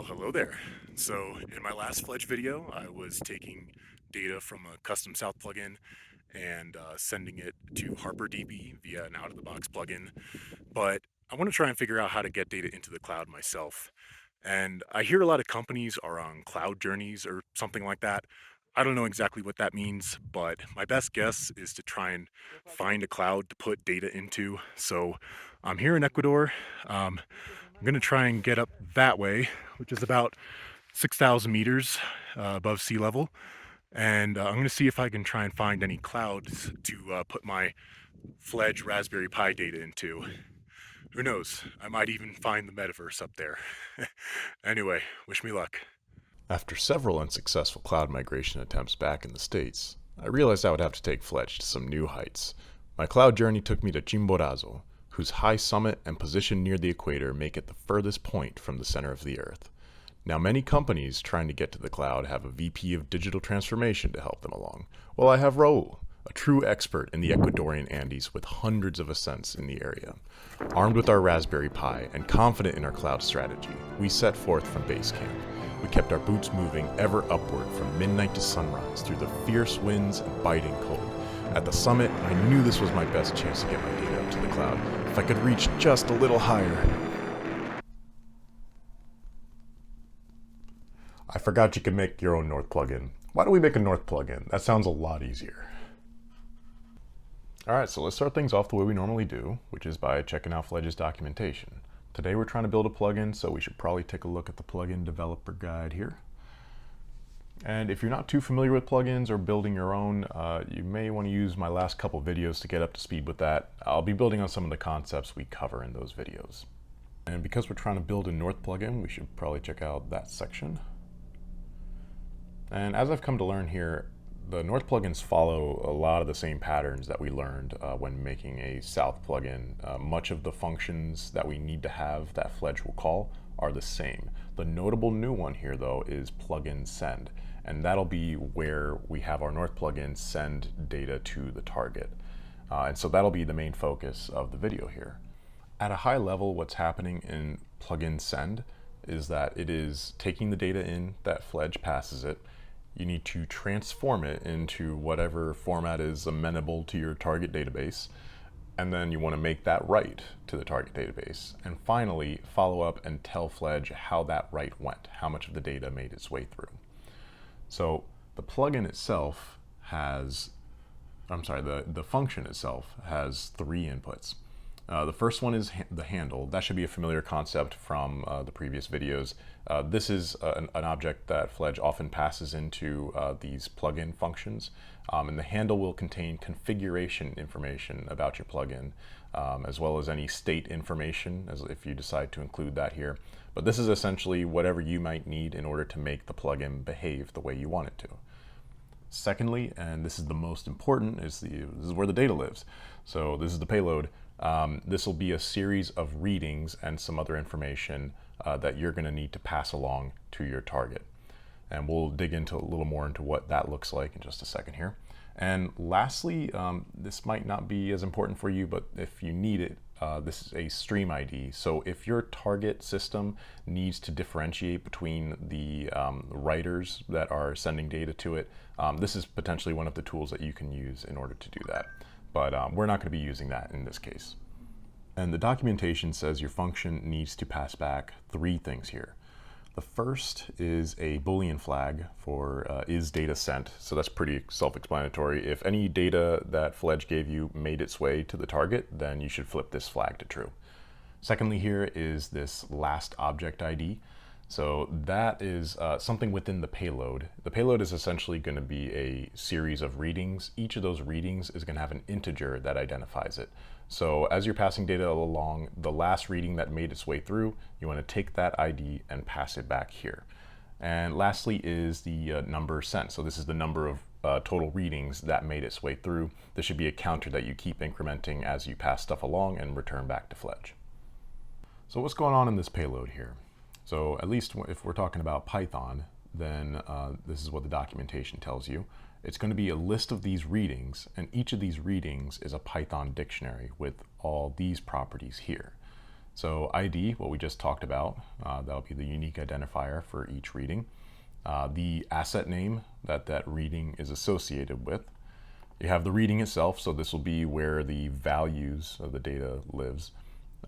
Hello there. So, in my last Fledge video, I was taking data from a custom South plugin and sending it to HarperDB via an out-of-the-box plugin. But I want to try and figure out how to get data into the cloud myself. And I hear a lot of companies are on cloud journeys or something like that. I don't know exactly what that means, but my best guess is to try and find a cloud to put data into. So I'm here in Ecuador. I'm going to try and get up that way, which is about 6,000 meters above sea level. And I'm going to see if I can try and find any clouds to put my Fledge Raspberry Pi data into. Who knows? I might even find the metaverse up there. Anyway, wish me luck. After several unsuccessful cloud migration attempts back in the States, I realized I would have to take Fledge to some new heights. My cloud journey took me to Chimborazo, whose high summit and position near the equator make it the furthest point from the center of the Earth. Now, many companies trying to get to the cloud have a VP of digital transformation to help them along. Well, I have Raul, a true expert in the Ecuadorian Andes with hundreds of ascents in the area. Armed with our Raspberry Pi and confident in our cloud strategy, we set forth from base camp. We kept our boots moving ever upward from midnight to sunrise through the fierce winds and biting cold. At the summit, I knew this was my best chance to get my data up to the cloud, if I could reach just a little higher. I forgot you can make your own North plugin. Why don't we make a North plugin? That sounds a lot easier. Alright, so let's start things off the way we normally do, which is by checking out Fledge's documentation. Today we're trying to build a plugin, so we should probably take a look at the plugin developer guide here. And if you're not too familiar with plugins or building your own, you may want to use my last couple videos to get up to speed with that. I'll be building on some of the concepts we cover in those videos. And because we're trying to build a North plugin, we should probably check out that section. And as I've come to learn here, the North plugins follow a lot of the same patterns that we learned when making a South plugin. Much of the functions that we need to have that Fledge will call are the same. The notable new one here though is plugin send, and that'll be where we have our North plugin send data to the target. And so that'll be the main focus of the video here. At a high level, what's happening in plugin send is that it is taking the data in that Fledge passes it. You need to transform it into whatever format is amenable to your target database, and then you want to make that write to the target database. And finally, follow up and tell Fledge how that write went, how much of the data made its way through. So the plugin itself has, the function itself has three inputs. The first one is the handle. That should be a familiar concept from the previous videos. This is an object that Fledge often passes into these plugin functions, and the handle will contain configuration information about your plugin, as well as any state information, as if you decide to include that here. But this is essentially whatever you might need in order to make the plugin behave the way you want it to. Secondly, and this is the most important, this is where the data lives. So this is the payload. This will be a series of readings and some other information that you're going to need to pass along to your target. And we'll dig into a little more into what that looks like in just a second here. And lastly, this might not be as important for you, but if you need it, this is a stream ID. So if your target system needs to differentiate between the writers that are sending data to it, this is potentially one of the tools that you can use in order to do that. But we're not going to be using that in this case. And the documentation says your function needs to pass back three things here. The first is a Boolean flag for is data sent. So that's pretty self-explanatory. If any data that Fledge gave you made its way to the target, then you should flip this flag to true. Secondly here is this last object ID. So that is something within the payload. The payload is essentially going to be a series of readings. Each of those readings is going to have an integer that identifies it. So as you're passing data along, the last reading that made its way through, you want to take that ID and pass it back here. And lastly is the number sent. So this is the number of total readings that made its way through. This should be a counter that you keep incrementing as you pass stuff along and return back to Fledge. So what's going on in this payload here? So at least if we're talking about Python, then this is what the documentation tells you. It's going to be a list of these readings, and each of these readings is a Python dictionary with all these properties here. So ID, what we just talked about, that'll be the unique identifier for each reading. The asset name that that reading is associated with. You have the reading itself, so this will be where the values of the data lives,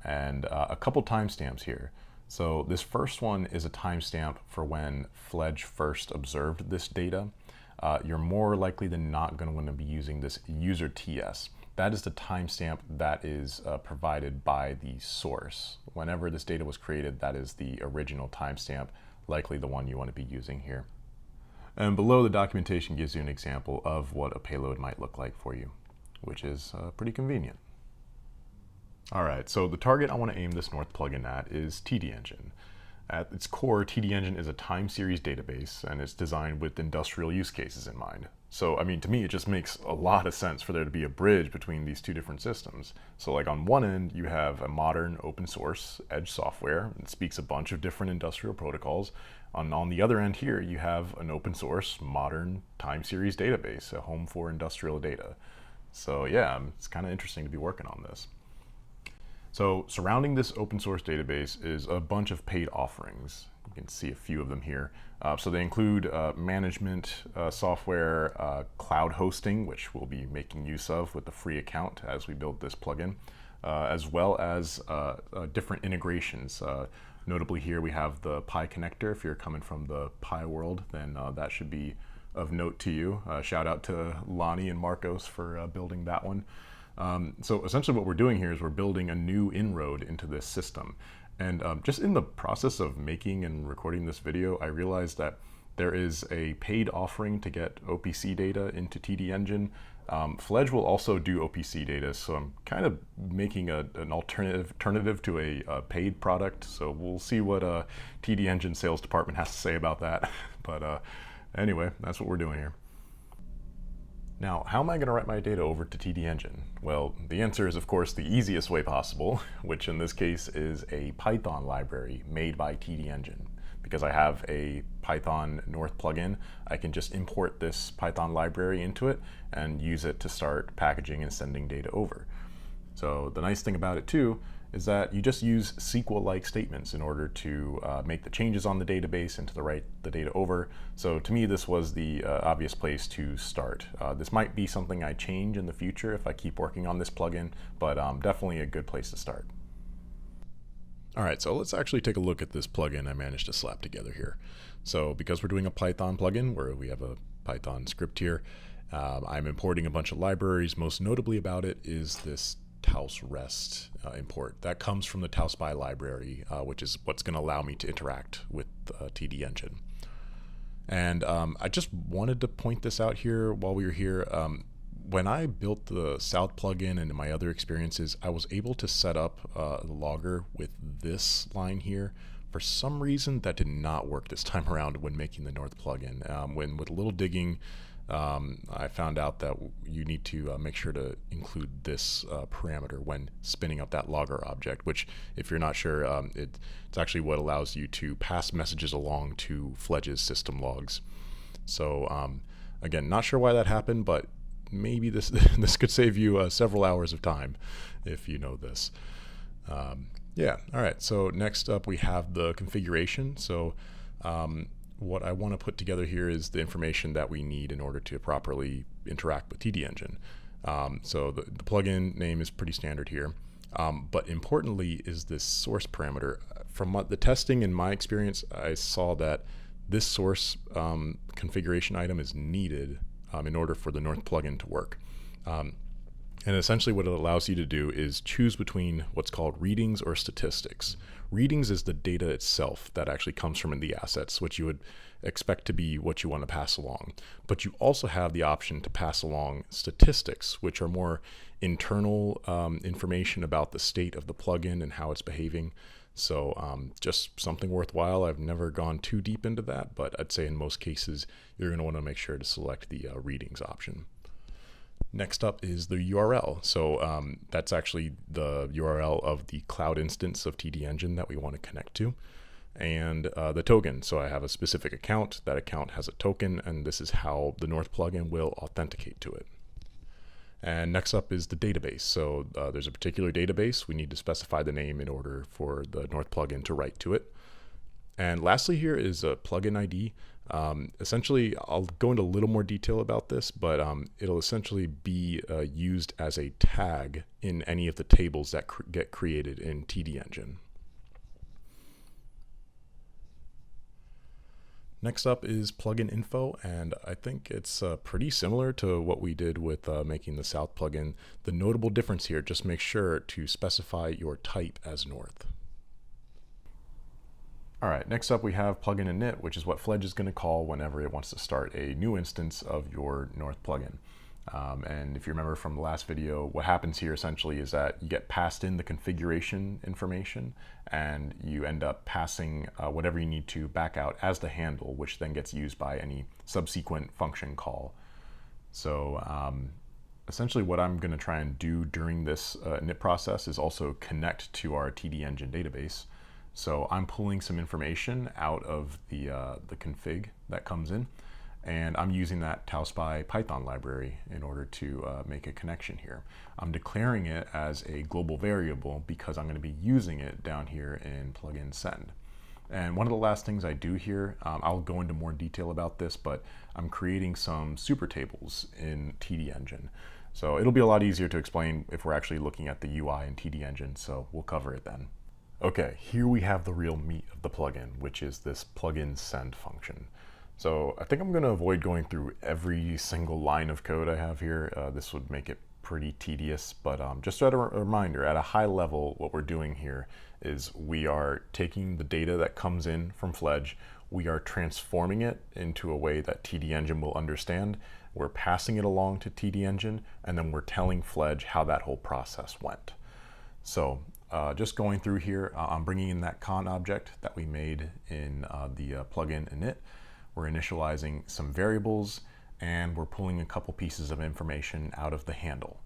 and a couple timestamps here. So this first one is a timestamp for when Fledge first observed this data. You're more likely than not going to want to be using this user TS. That is the timestamp that is provided by the source. Whenever this data was created, that is the original timestamp, likely the one you want to be using here. And below, the documentation gives you an example of what a payload might look like for you, which is pretty convenient. All right, so the target I want to aim this North plugin at is TDengine. At its core, TDengine is a time series database, and it's designed with industrial use cases in mind. So, I mean, to me, it just makes a lot of sense for there to be a bridge between these two different systems. So, like on one end, you have a modern open source edge software that speaks a bunch of different industrial protocols. On the other end here, you have an open source modern time series database, a home for industrial data. So yeah, it's kind of interesting to be working on this. So surrounding this open source database is a bunch of paid offerings. You can see a few of them here. So they include management software, cloud hosting, which we'll be making use of with the free account as we build this plugin, as well as different integrations. Notably here we have the Pi connector. If you're coming from the Pi world, then that should be of note to you. Shout out to Lonnie and Marcos for building that one. So essentially what we're doing here is we're building a new inroad into this system. And just in the process of making and recording this video, I realized that there is a paid offering to get OPC data into TDengine. Fledge will also do OPC data, so I'm kind of making an alternative to a paid product. So we'll see what TDengine sales department has to say about that. But anyway, that's what we're doing here. Now, how am I going to write my data over to TDengine? Well, the answer is, of course, the easiest way possible, which in this case is a Python library made by TDengine. Because I have a Python North plugin, I can just import this Python library into it and use it to start packaging and sending data over. So the nice thing about it too is that you just use SQL-like statements in order to make the changes on the database and to write the data over. So to me, this was the obvious place to start. This might be something I change in the future if I keep working on this plugin, but definitely a good place to start. All right, so let's actually take a look at this plugin I managed to slap together here. So because we're doing a Python plugin where we have a Python script here, I'm importing a bunch of libraries. Most notably about it is this Taos REST import. That comes from the TaoSpy library, which is what's going to allow me to interact with TDengine. And I just wanted to point this out here while we were here. When I built the South plugin and in my other experiences, I was able to set up the logger with this line here. For some reason, that did not work this time around when making the North plugin. With a little digging, I found out that you need to make sure to include this parameter when spinning up that logger object, which, if you're not sure, it's actually what allows you to pass messages along to Fledge's system logs. So again, not sure why that happened, but maybe this this could save you several hours of time if you know this. Yeah, all right, so next up we have the configuration. So what I want to put together here is the information that we need in order to properly interact with TDengine. So the plugin name is pretty standard here, but importantly is this source parameter. From the testing in my experience, I saw that this source configuration item is needed in order for the North plugin to work. And essentially what it allows you to do is choose between what's called readings or statistics. Readings is the data itself that actually comes from the assets, which you would expect to be what you want to pass along. But you also have the option to pass along statistics, which are more internal information about the state of the plugin and how it's behaving. So just something worthwhile. I've never gone too deep into that, but I'd say in most cases, you're going to want to make sure to select the readings option. Next up is the URL. So that's actually the URL of the cloud instance of TDengine that we want to connect to. And the token. So I have a specific account. That account has a token, and this is how the North plugin will authenticate to it. And next up is the database. So there's a particular database. We need to specify the name in order for the North plugin to write to it. And lastly here is a plugin ID. Essentially, I'll go into a little more detail about this, but it'll essentially be used as a tag in any of the tables that get created in TDengine. Next up is plugin info, and I think it's pretty similar to what we did with making the South plugin. The notable difference here, just make sure to specify your type as North. All right, next up we have plugin init, which is what Fledge is going to call whenever it wants to start a new instance of your North plugin. And if you remember from the last video, what happens here essentially is that you get passed in the configuration information and you end up passing whatever you need to back out as the handle, which then gets used by any subsequent function call. So essentially what I'm going to try and do during this init process is also connect to our TDengine database. So I'm pulling some information out of the config that comes in, and I'm using that tauspy Python library in order to make a connection here. I'm declaring it as a global variable because I'm going to be using it down here in plugin send. And one of the last things I do here, I'll go into more detail about this, but I'm creating some super tables in TDengine. So it'll be a lot easier to explain if we're actually looking at the UI in TDengine, so we'll cover it then. Okay, here we have the real meat of the plugin, which is this plugin send function. So I think I'm going to avoid going through every single line of code I have here. This would make it pretty tedious, but just as a reminder, at a high level, what we're doing here is we are taking the data that comes in from Fledge, we are transforming it into a way that TDengine will understand, we're passing it along to TDengine, and then we're telling Fledge how that whole process went. So just going through here, I'm bringing in that con object that we made in the plugin init. We're initializing some variables, and we're pulling a couple pieces of information out of the handle.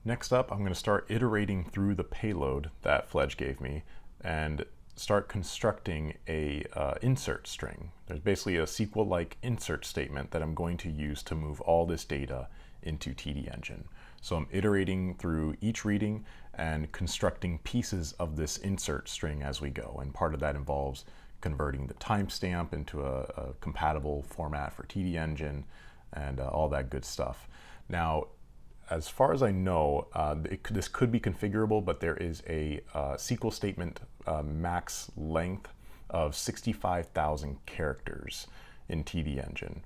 Next up, I'm going to start iterating through the payload that Fledge gave me and start constructing a insert string. There's basically a SQL-like insert statement that I'm going to use to move all this data into TDengine. So I'm iterating through each reading and constructing pieces of this insert string as we go. And part of that involves converting the timestamp into a compatible format for TDengine and all that good stuff. Now, as far as I know, this could be configurable, but there is a SQL statement max length of 65,000 characters in TDengine.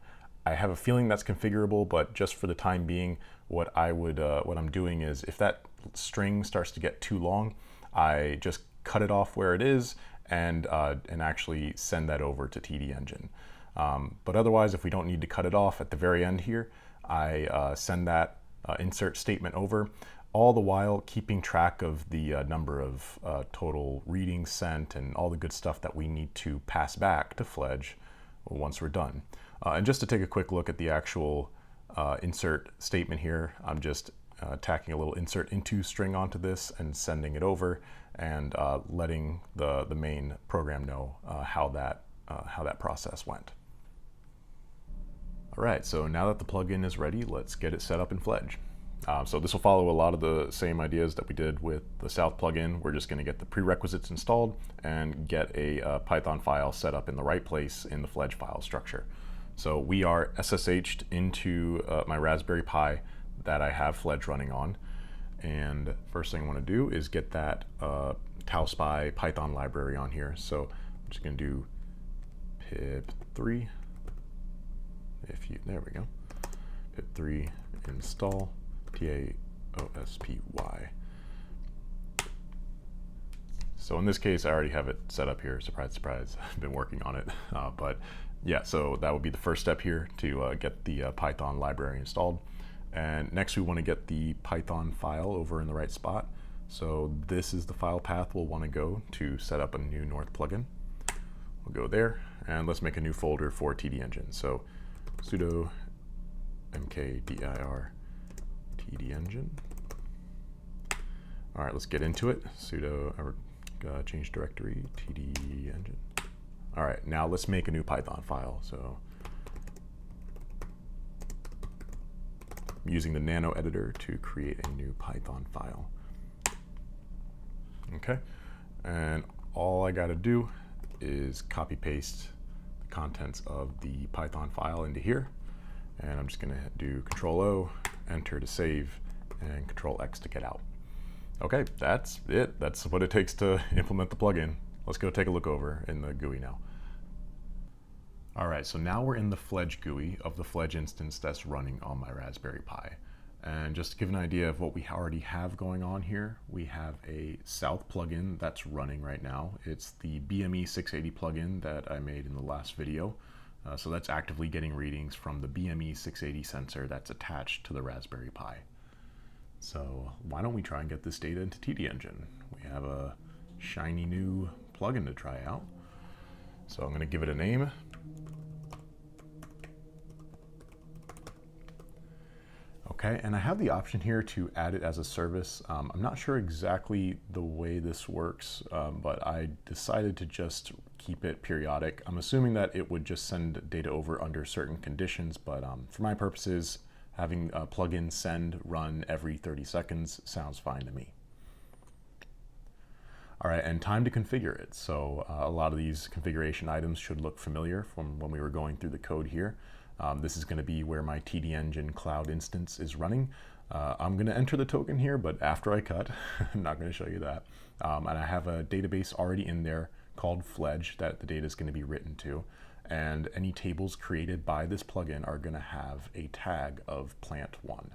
I have a feeling that's configurable, but just for the time being, what I'm doing is if that string starts to get too long, I just cut it off where it is and actually send that over to TDengine. But otherwise, if we don't need to cut it off at the very end here, I send that insert statement over, all the while keeping track of the number of total readings sent and all the good stuff that we need to pass back to Fledge once we're done. And just to take a quick look at the actual insert statement here, I'm just tacking a little insert into string onto this and sending it over and letting the main program know how that process went. All right, so now that the plugin is ready, let's get it set up in Fledge. So this will follow a lot of the same ideas that we did with the South plugin. We're just going to get the prerequisites installed and get a Python file set up in the right place in the Fledge file structure. So we are SSH'd into my Raspberry Pi that I have Fledge running on. And first thing I want to do is get that tauspy Python library on here. So I'm just going to do pip3. There we go. Pip3 install tauspy. So in this case, I already have it set up here. Surprise, surprise. I've been working on it. But yeah, so that would be the first step here to get the Python library installed. And next we want to get the Python file over in the right spot. So this is the file path we'll want to go to set up a new North plugin. We'll go there and let's make a new folder for TDengine. So sudo mkdir TDengine. All right, let's get into it. Sudo change directory TDengine. All right, now let's make a new Python file. So using the nano editor to create a new Python file. Okay, and all I gotta do is copy paste the contents of the Python file into here. And I'm just gonna do Control O, Enter to save, and Control X to get out. Okay, that's it. That's what it takes to implement the plugin. Let's go take a look over in the GUI now. All right, so now we're in the Fledge GUI of the Fledge instance that's running on my Raspberry Pi. And just to give an idea of what we already have going on here, we have a South plugin that's running right now. It's the BME 680 plugin that I made in the last video. So that's actively getting readings from the BME 680 sensor that's attached to the Raspberry Pi. So why don't we try and get this data into TDengine? We have a shiny new plugin to try out. So I'm going to give it a name. Okay, and I have the option here to add it as a service. I'm not sure exactly the way this works, but I decided to just keep it periodic. I'm assuming that it would just send data over under certain conditions, but for my purposes, having a plugin send run every 30 seconds sounds fine to me. All right, and time to configure it. So a lot of these configuration items should look familiar from when we were going through the code here. This is going to be where my TDengine Cloud instance is running. I'm going to enter the token here, but after I cut. I'm not going to show you that. And I have a database already in there called Fledge that the data is going to be written to. And any tables created by this plugin are going to have a tag of plant1.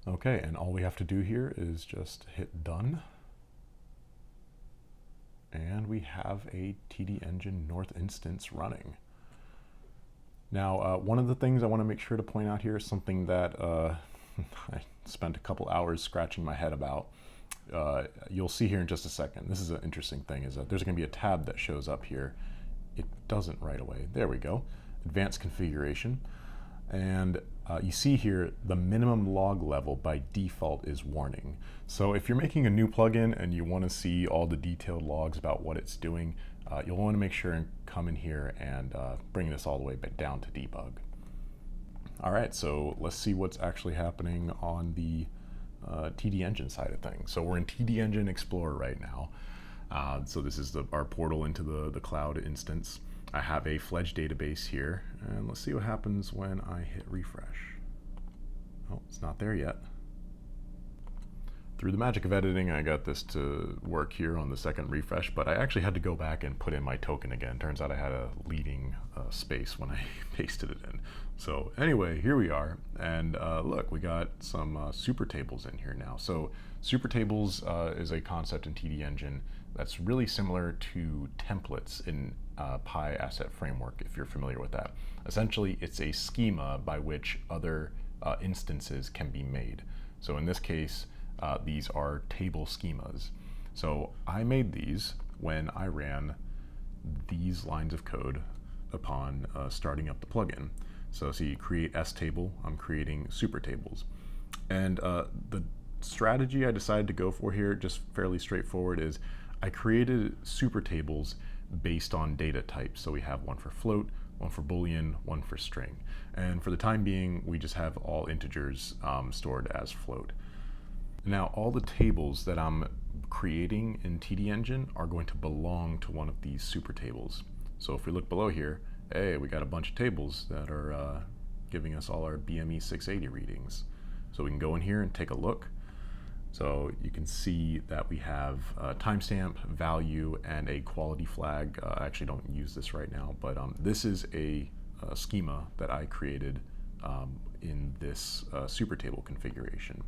Okay, and all we have to do here is just hit done. And we have a TDengine North instance running. Now, one of the things I want to make sure to point out here is something that I spent a couple hours scratching my head about. You'll see here in just a second. This is an interesting thing, is that there's going to be a tab that shows up here. It doesn't right away. There we go. Advanced configuration. And you see here the minimum log level by default is warning. So if you're making a new plugin and you want to see all the detailed logs about what it's doing, you'll want to make sure and come in here and bring this all the way back down to debug. All right, so let's see what's actually happening on the TDengine side of things. So we're in TDengine Explorer right now. So this is our portal into the cloud instance. I have a Fledge database here, and let's see what happens when I hit refresh. Oh, it's not there yet. Through the magic of editing, I got this to work here on the second refresh, but I actually had to go back and put in my token again. Turns out I had a leading space when I pasted it in. So anyway, here we are, and look, we got some super tables in here now. So super tables is a concept in TDengine that's really similar to templates in Pi Asset Framework, if you're familiar with that. Essentially, it's a schema by which other instances can be made. So in this case, these are table schemas. So I made these when I ran these lines of code upon starting up the plugin. So see, create S table, I'm creating super tables. And the strategy I decided to go for here, just fairly straightforward, is I created super tables based on data types. So we have one for float, one for Boolean, one for string. And for the time being, we just have all integers stored as float. Now, all the tables that I'm creating in TDengine are going to belong to one of these super tables. So if we look below here, hey, we got a bunch of tables that are giving us all our BME 680 readings. So we can go in here and take a look. So you can see that we have a timestamp, value, and a quality flag. I actually don't use this right now, but this is a schema that I created in this super table configuration.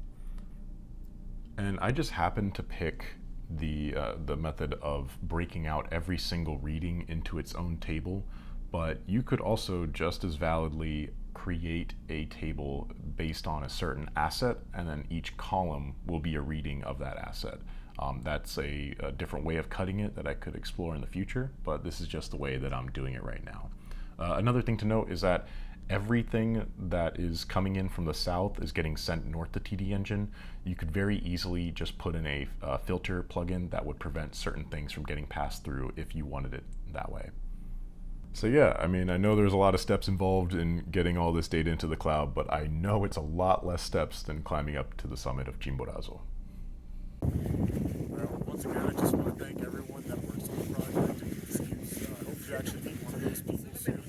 And I just happened to pick the method of breaking out every single reading into its own table, but you could also just as validly create a table based on a certain asset, and then each column will be a reading of that asset. That's a different way of cutting it that I could explore in the future, but this is just the way that I'm doing it right now. Another thing to note is that everything that is coming in from the south is getting sent north to TDengine. You could very easily just put in a filter plugin that would prevent certain things from getting passed through if you wanted it that way. So yeah, I mean, I know there's a lot of steps involved in getting all this data into the cloud, but I know it's a lot less steps than climbing up to the summit of Chimborazo. Well, once again, I just want to thank everyone that works on the project and the excuse. I hope you actually meet one of those people soon.